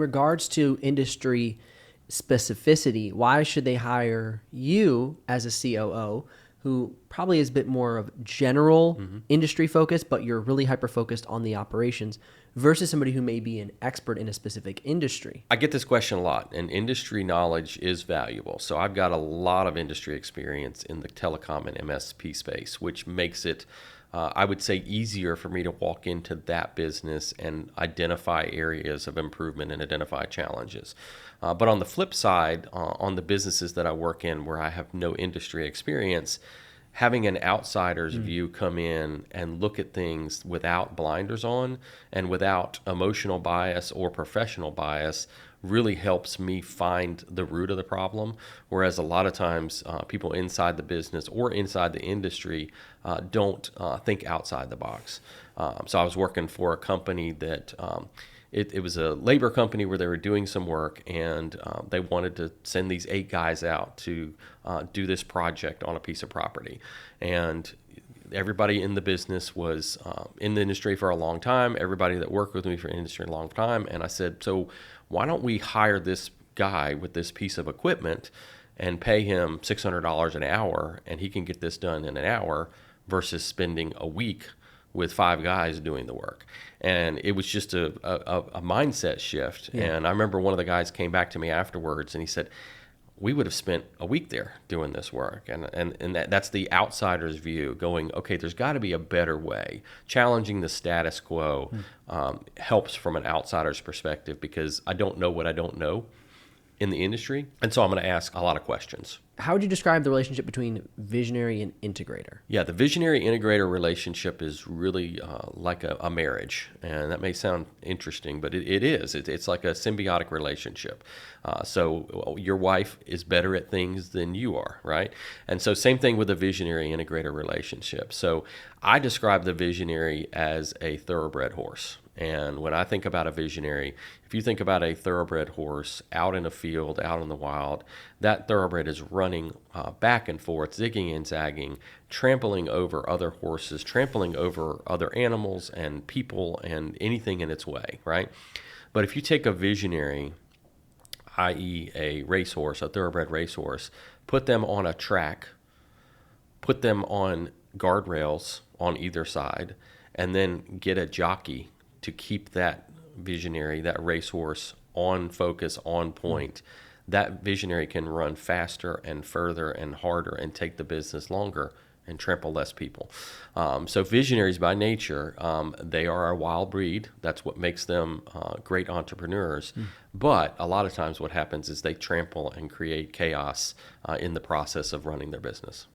regards to industry specificity, why should they hire you as a COO who probably is a bit more of general industry focus, but you're really hyper focused on the operations versus somebody who may be an expert in a specific industry? I get this question a lot, and industry knowledge is valuable. So I've got a lot of industry experience in the telecom and MSP space, which makes it, I would say, easier for me to walk into that business and identify areas of improvement and identify challenges. But on the flip side, on the businesses that I work in where I have no industry experience, having an outsider's view come in and look at things without blinders on and without emotional bias or professional bias really helps me find the root of the problem. Whereas a lot of times people inside the business or inside the industry don't think outside the box. So I was working for a company that it was a labor company where they were doing some work, and they wanted to send these 8 guys out to do this project on a piece of property. And everybody in the business was in the industry for a long time. Everybody that worked with me for industry a long time. And I said, so why don't we hire this guy with this piece of equipment and pay him $600 an hour, and he can get this done in an hour versus spending a week with 5 guys doing the work. And it was just a mindset shift. Yeah. And I remember one of the guys came back to me afterwards and he said, we would have spent a week there doing this work. And that's the outsider's view, going, okay, there's got to be a better way. Challenging the status quo helps from an outsider's perspective, because I don't know what I don't know in the industry. And so I'm going to ask a lot of questions. How would you describe the relationship between visionary and integrator? Yeah, the visionary integrator relationship is really like a marriage. And that may sound interesting, but it is. It's like a symbiotic relationship. So your wife is better at things than you are, right? And so same thing with the visionary integrator relationship. So I describe the visionary as a thoroughbred horse. And when I think about a visionary, if you think about a thoroughbred horse out in a field, out in the wild, that thoroughbred is running back and forth, zigging and zagging, trampling over other horses, trampling over other animals and people and anything in its way, right? But if you take a visionary, i.e. a racehorse, a thoroughbred racehorse, put them on a track, put them on guardrails on either side, and then get a jockey to keep that visionary, that racehorse on focus, on point, that visionary can run faster and further and harder and take the business longer and trample less people. So visionaries by nature, they are a wild breed. That's what makes them great entrepreneurs. But a lot of times what happens is they trample and create chaos in the process of running their business.